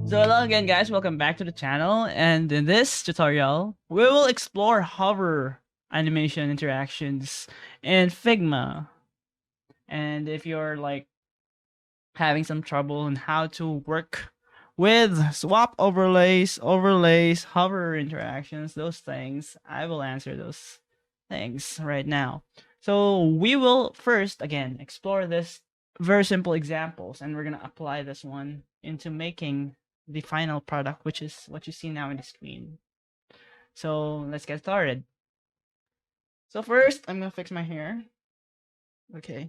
So hello again guys, welcome back to the channel, and in this tutorial, we will explore hover animation interactions in Figma. And if you're like having some trouble in how to work with swap overlays, hover interactions, those things, I will answer those things right now. So we will first again explore this very simple examples, and we're gonna apply this one into making the final product, which is what you see now on the screen. So let's get started. So first, I'm gonna fix my hair. Okay.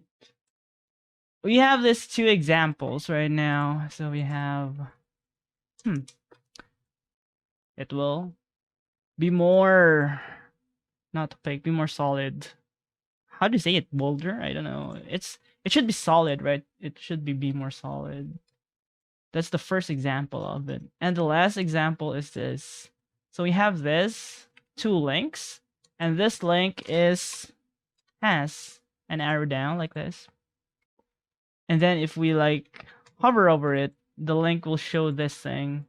We have these two examples right now. So we have, it will be more, not opaque, be more solid. How do you say it? Bolder? I don't know. It should be solid, right? It should be more solid. That's the first example of it. And the last example is this. So we have this two links, and this link has an arrow down like this. And then if we like hover over it, the link will show this thing,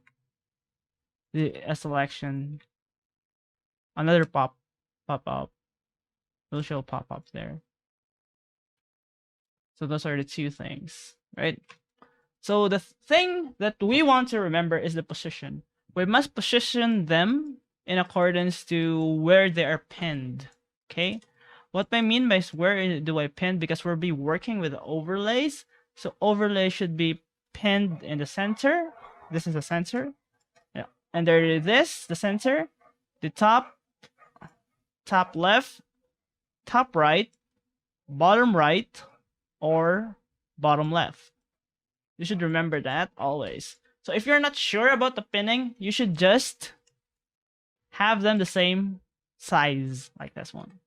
a selection, another pop up will show pop up there. So those are the two things, right? So the thing that we want to remember is the position. We must position them in accordance to where they are pinned. Okay, what I mean by where do I pin? Because we'll be working with overlays. So overlay should be pinned in the center. This is the center. Yeah. And there is this, the center, the top left, top right, or bottom left. You should remember that always. So if you're not sure about the pinning, you should just have them the same size, like this one.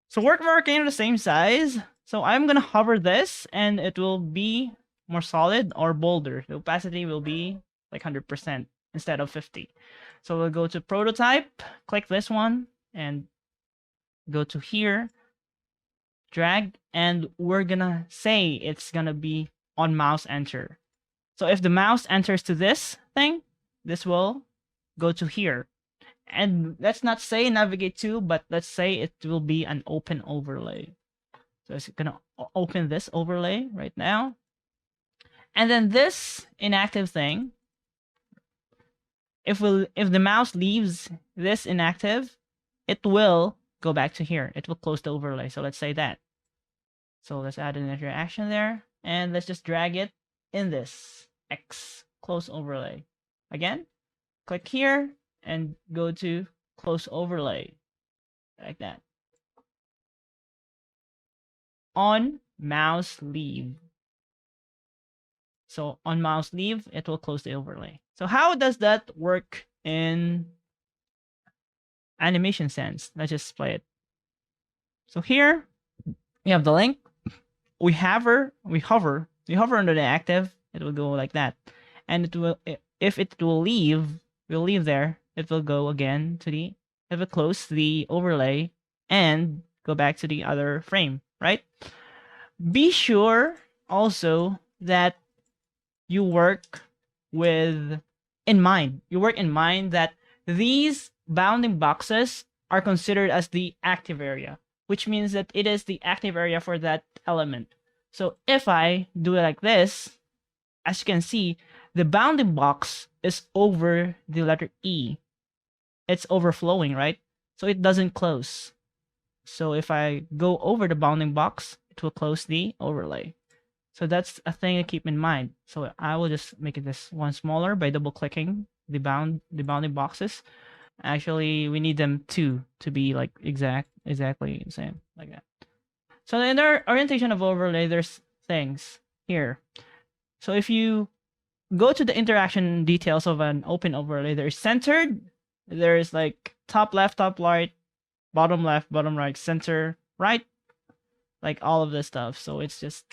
So we're working the same size. So I'm gonna hover this, and it will be more solid or bolder. The opacity will be like 100% instead of 50. So we'll go to prototype, click this one, and go to here, drag, and we're gonna say it's gonna be on mouse enter. So if the mouse enters to this thing, this will go to here. And let's not say navigate to, but let's say it will be an open overlay. So it's gonna open this overlay right now. And then this inactive thing, if the mouse leaves this inactive, it will go back to here. It will close the overlay. So let's say that. So let's add an interaction there, and let's just drag it in this X close overlay. Again, click here and go to close overlay like that. On mouse leave. So on mouse leave, it will close the overlay. So how does that work in animation sense? Let's just play it. So here we have the link. We hover under the active, it will go like that. And it will, if it will leave there, it will go again to the, it will close the overlay and go back to the other frame, right? Be sure also that you work in mind that these bounding boxes are considered as the active area, which means that it is the active area for that element. So if I do it like this, as you can see, the bounding box is over the letter E. It's overflowing, right? So it doesn't close. So if I go over the bounding box, it will close the overlay. So that's a thing to keep in mind. So I will just make this one smaller by double clicking the bounding boxes. Actually, we need them to be like exactly the same, like that. So in our orientation of overlay, there's things here. So if you go to the interaction details of an open overlay, there's centered, there's like top left, top right, bottom left, bottom right, center right, like all of this stuff. So it's just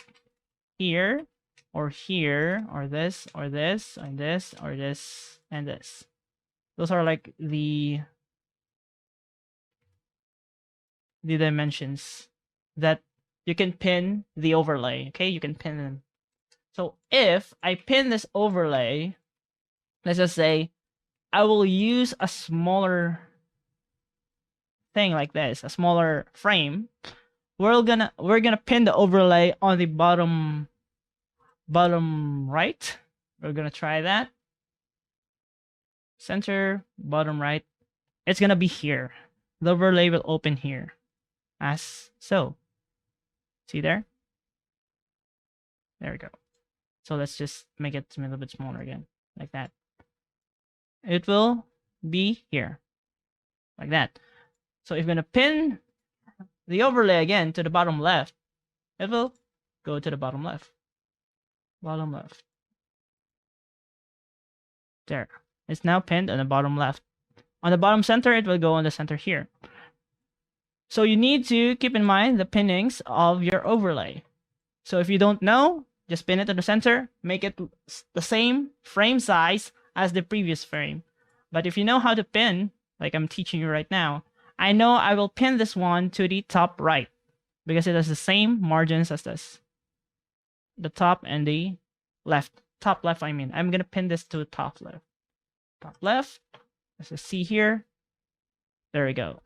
here, or this, or this, and this, or this, and this. Those are like the dimensions that you can pin the overlay. Okay, you can pin them. So if I pin this overlay let's just say I will use a smaller thing like this, a smaller frame. We're gonna pin the overlay on the bottom right. We're gonna try that. Center, bottom right. It's gonna be here. The overlay will open here, as so. See there? There we go. So let's just make it a little bit smaller again, like that. It will be here, like that. So if you're gonna pin the overlay again to the bottom left, it will go to the bottom left. Bottom left. There. It's now pinned on the bottom left. On the bottom center, it will go on the center here. So you need to keep in mind the pinnings of your overlay. So if you don't know, just pin it to the center, make it the same frame size as the previous frame. But if you know how to pin, like I'm teaching you right now, I know I will pin this one to the top right because it has the same margins as this. The top and the left. Top left, I mean. I'm going to pin this to the top left. Top left. Let's just see here. There we go.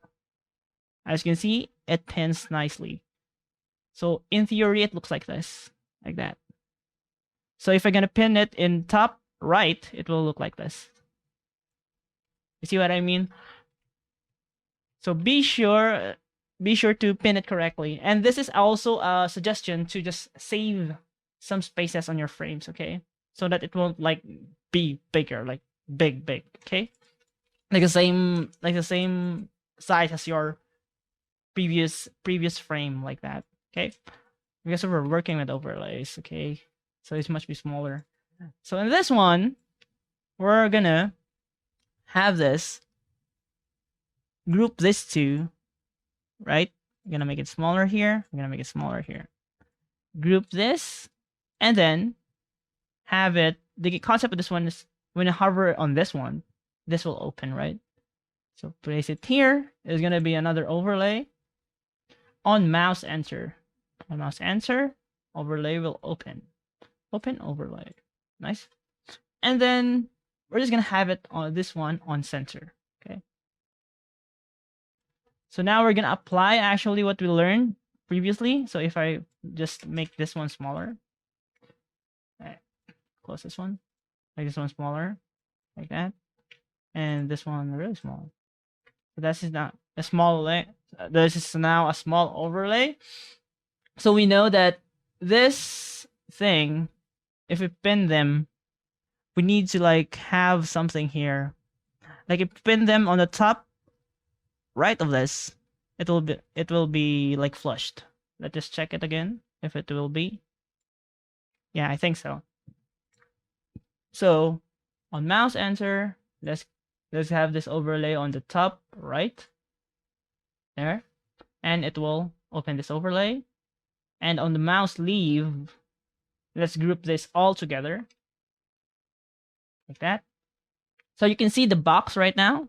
As you can see, it pins nicely. So in theory, it looks like this. Like that. So if I'm going to pin it in top right, it will look like this. You see what I mean? So be sure to pin it correctly. And this is also a suggestion to just save some spaces on your frames, okay? So that it won't like be bigger, like big, okay? Like the same size as your previous frame, like that, okay? Because we're working with overlays, okay? So it must be smaller. So in this one, we're gonna have this, group this two, right? I'm gonna make it smaller here. I'm gonna make it smaller here. Group this, and then have it. The concept of this one is when you hover on this one, this will open, right? So place it here. There's gonna be another overlay. On mouse enter. On mouse enter, overlay will open. Open overlay. Nice. And then we're just gonna have it on this one on center. Okay. So now we're gonna apply actually what we learned previously. So if I just make this one smaller, close this one, make this one smaller, like that, and this one really small. So this is not a small length. This is now a small overlay. So we know that this thing, if we pin them, we need to like have something here. Like if we pin them on the top right of this, it will be like flushed. Let's just check it again if it will be. Yeah, I think so. So on mouse enter, let's have this overlay on the top right there, and it will open this overlay. And on the mouse leave, let's group this all together like that. So you can see the box right now.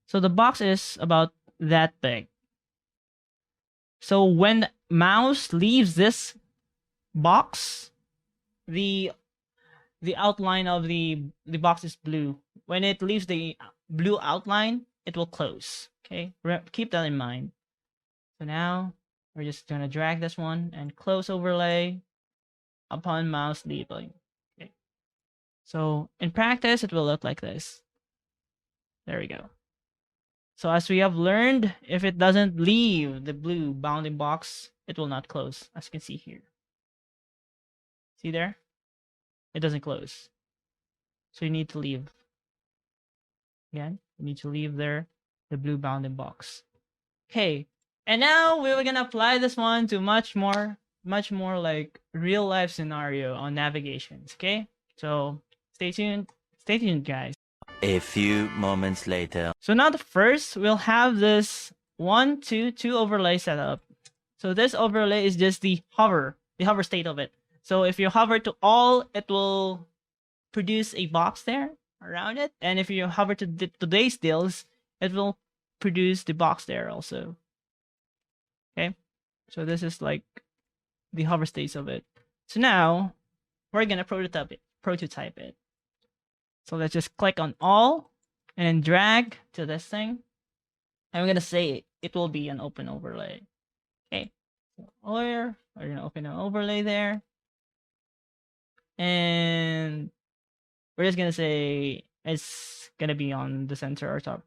So the box is about that big. So when mouse leaves this box, the outline of the box is blue. When it leaves the blue outline, it will close. Okay, keep that in mind. So now we're just gonna drag this one and close overlay upon mouse leaving. Okay. So in practice, it will look like this. There we go. So as we have learned, if it doesn't leave the blue bounding box, it will not close, as you can see here. See there? It doesn't close. So you need to leave. Again, you need to leave there the blue bounding box. Okay, and now we're gonna apply this one to much more like real life scenario on navigations. Okay, so stay tuned, guys. A few moments later. So now the first, we'll have this 1, 2 overlay set up. So this overlay is just the hover state of it. So if you hover to all, it will produce a box there around it. And if you hover to today's deals, it will produce the box there also. Okay, so this is like the hover states of it. So now we're gonna prototype it. So let's just click on all and then drag to this thing. And we're gonna say it will be an open overlay. Okay. So we're gonna open an overlay there. And we're just gonna say it's gonna be on the center or top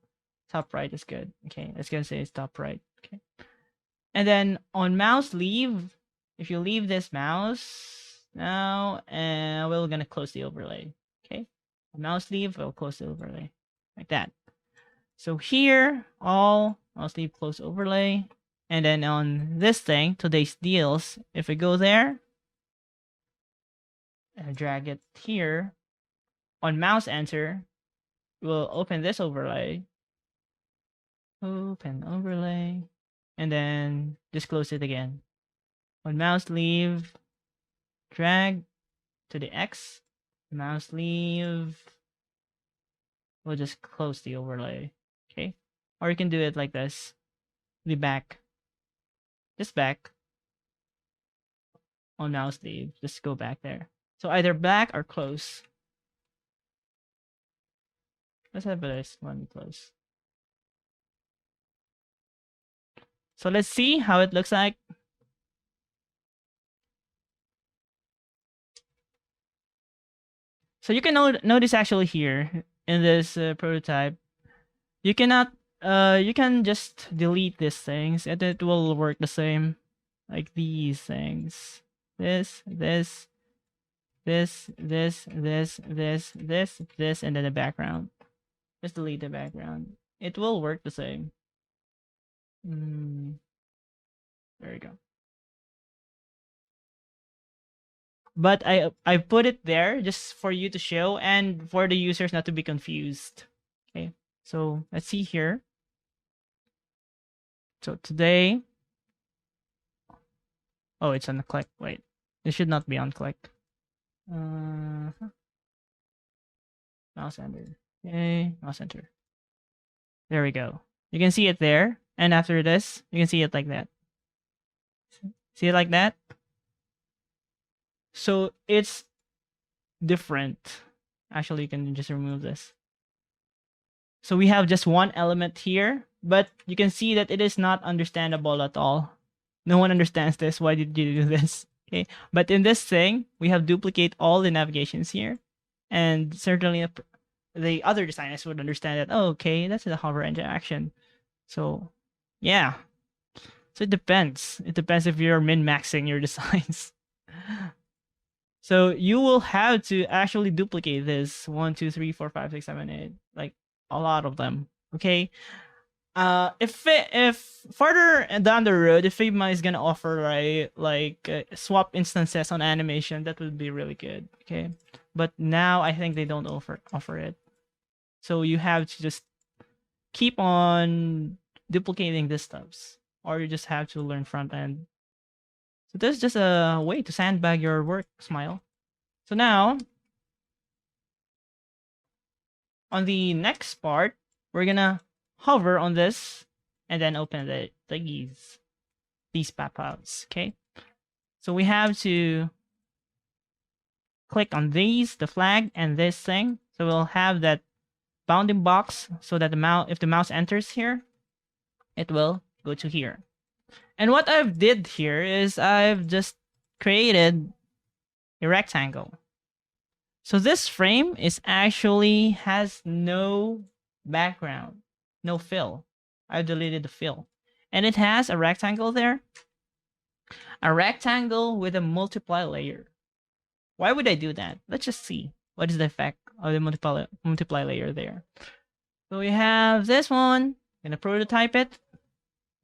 right is good. Okay, it's gonna say it's top right. Okay. And then on mouse leave, if you leave this mouse now, and we're gonna close the overlay. Okay. Mouse leave, we'll close the overlay. Like that. So here, all mouse leave close overlay. And then on this thing, today's deals, if we go there and drag it here, on mouse enter, we'll open this overlay. Open overlay. And then just close it again. On mouse leave, drag to the X, mouse leave. We'll just close the overlay. Okay. Or you can do it like this. The back. Just back. On mouse leave. Just go back there. So either back or close. Let's have this one close. So let's see how it looks like. So you can notice actually here in this prototype, you cannot, you can just delete these things and it will work the same. Like these things. This, and then the background. Just delete the background. It will work the same. There we go. But I put it there just for you to show and for the users not to be confused. Okay, so let's see here. So today, oh, it's on the click. Wait, it should not be on click. Mouse enter. Okay, mouse enter. There we go. You can see it there, and after this, you can see it like that. See it like that? So it's different. Actually, you can just remove this. So we have just one element here, but you can see that it is not understandable at all. No one understands this. Why did you do this? Okay, but in this thing, we have duplicate all the navigations here, and certainly the other designers would understand that. Oh, okay, that's a hover interaction. So, yeah. So it depends. It depends if you're min-maxing your designs. So you will have to actually duplicate this 1, 2, 3, 4, 5, 6, 7, 8, like a lot of them. Okay. If further down the road, if Figma is gonna offer swap instances on animation, that would be really good. Okay. But now I think they don't offer it. So you have to just keep on duplicating these stuffs, or you just have to learn front end. So this is just a way to sandbag your work, Smile. So now, on the next part, we're gonna hover on this and then open these pop-outs. Okay. So we have to click on these, the flag, and this thing. So we'll have that bounding box so that if the mouse enters here, it will go to here. And what I've did here is I've just created a rectangle. So this frame has no background, no fill. I've deleted the fill. And it has a rectangle there. A rectangle with a multiply layer. Why would I do that? Let's just see. What is the effect of the multiply layer there? So we have this one. Gonna prototype it.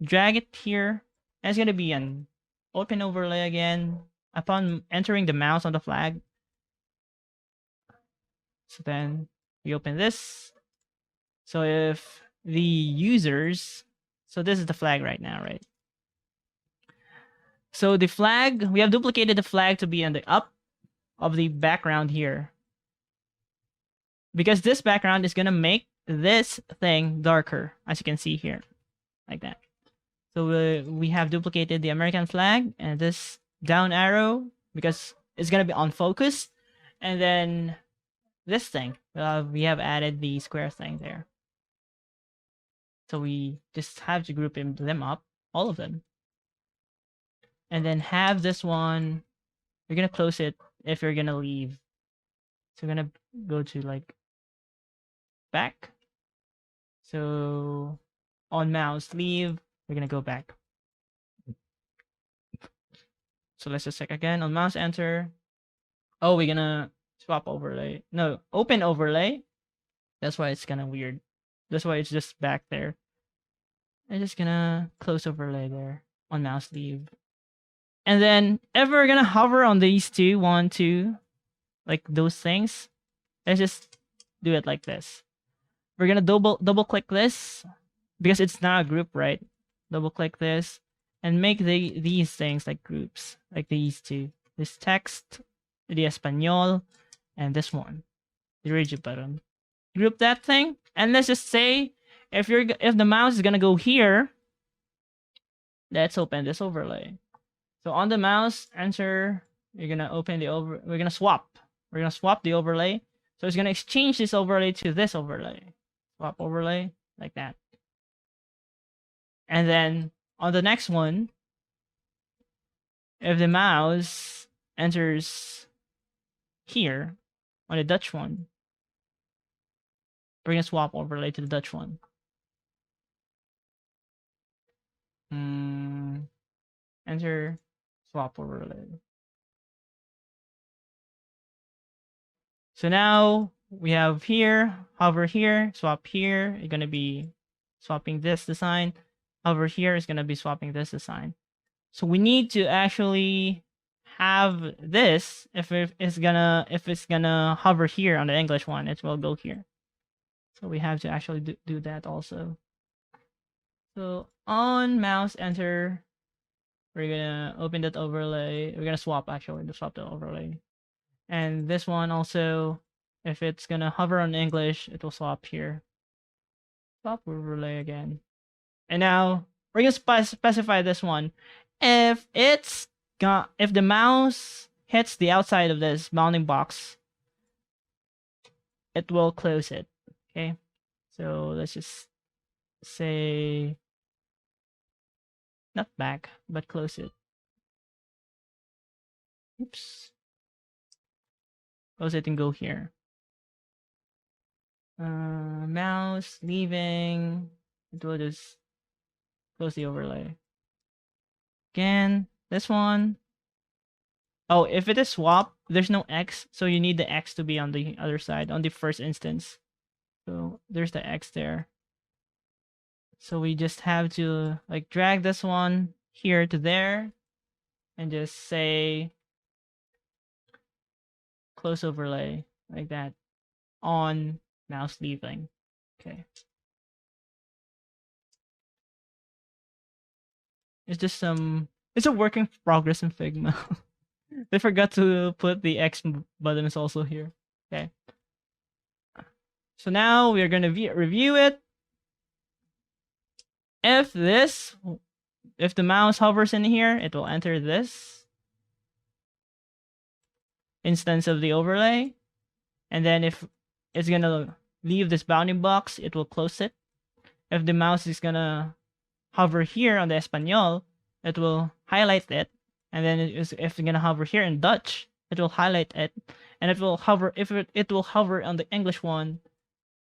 Drag it here. And it's gonna be an open overlay again. Upon entering the mouse on the flag. So then we open this. So if the users, so this is the flag right now, right? So the flag, we have duplicated the flag to be on the up of the background here. Because this background is gonna make this thing darker, as you can see here, like that. So we have duplicated the American flag and this down arrow because it's gonna be on focus, and then this thing. We have added the square thing there. So we just have to group them up, all of them. And then have this one, you're gonna close it if you're gonna leave. So we're gonna go to like back. So on mouse leave, we're gonna go back. So let's just check again. On mouse enter. Oh, we're gonna swap overlay. No, open overlay. That's why it's kind of weird. That's why it's just back there. I'm just gonna close overlay there on mouse leave. And then if we're gonna hover on these two, 1, 2, like those things, let's just do it like this. We're gonna double click this because it's not a group, right? Double click this and make these things like groups, like these two. This text, the Espanol, and this one, the rigid button. Group that thing, and let's just say if the mouse is gonna go here, let's open this overlay. So on the mouse, enter. You're gonna open the We're gonna swap. We're gonna swap the overlay. So it's gonna exchange this overlay to this overlay. Swap overlay like that. And then on the next one, if the mouse enters here on the Dutch one, we're gonna swap overlay to the Dutch one. Enter, swap overlay. So now we have here, hover here, swap here. You're gonna be swapping this design. Hover here is gonna be swapping this design. So we need to actually have this. If it's gonna hover here on the English one, it will go here. So we have to actually do that also. So on mouse enter, we're gonna open that overlay. We're gonna swap swap the overlay. And this one also, if it's gonna hover on English, it will swap here. Swap overlay again. And now we're gonna specify this one. If the mouse hits the outside of this bounding box, it will close it. Okay. So let's just say not back, but close it. Oops. Close it and go here. Mouse leaving. It will just close the overlay. Again, this one. Oh, if it is swap, there's no X, so you need the X to be on the other side, on the first instance. So there's the X there. So we just have to like drag this one here to there and just say close overlay like that on mouse leaving. Okay. It's just it's a work in progress in Figma. They forgot to put the X buttons also here. Okay. So now we are going to review it. If the mouse hovers in here, it will enter this instance of the overlay. And then if it's going to leave this bounding box, it will close it. If the mouse is going to hover here on the Espanol, it will highlight it. And then if it's going to hover here in Dutch, it will highlight it. And it will hover, if it will hover on the English one,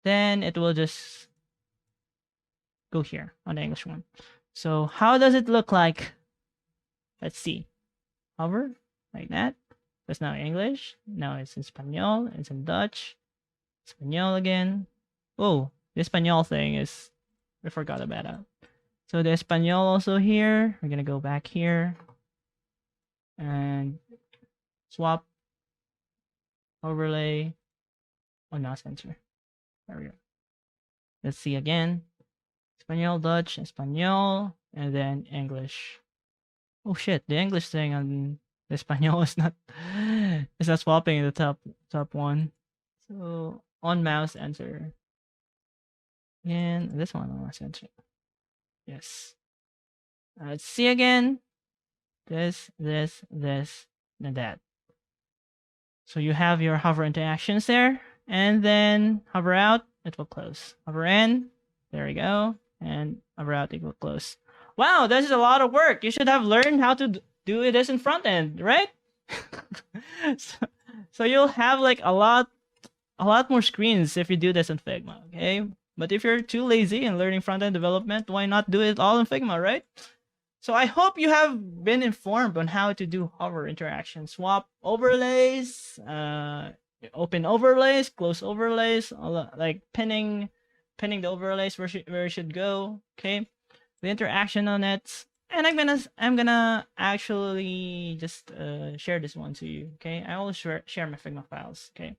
then it will just go here on the English one. So how does it look like? Let's see. Hover like that. That's now English. Now it's in Espanol. It's in Dutch. Espanol again. Oh, the Espanol thing is, we forgot about that. So the Espanol also here. We're gonna go back here and swap overlay on mouse enter. There we go. Let's see again. Espanol, Dutch, Espanol, and then English. Oh shit, the English thing on the Espanol is not swapping the top one. So on mouse enter. And this one on mouse enter. Yes. Let's see again. This, and that. So you have your hover interactions there. and then hover out, it will close. Hover in, there we go, and hover out, it will close. Wow, this is a lot of work. You should have learned how to do this in front end, right? so you'll have like a lot more screens if you do this in Figma, okay? But if you're too lazy in learning front-end development, why not do it all in Figma, right? So I hope you have been informed on how to do hover interaction, swap overlays, open overlays, close overlays, like pinning the overlays where it should go, okay? The interaction on it, and I'm gonna actually just share this one to you, okay? I always share my Figma files, okay?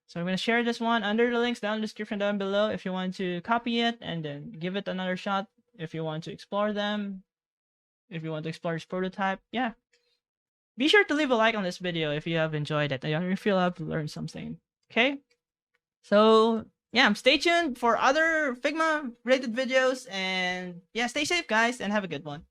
So I'm going to share this one under the links down in the description down below if you want to copy it and then give it another shot. If you want to explore them, if you want to explore this prototype, yeah. Be sure to leave a like on this video if you have enjoyed it and you feel I've learned something. Okay? So, yeah, stay tuned for other Figma related videos and yeah, stay safe guys and have a good one.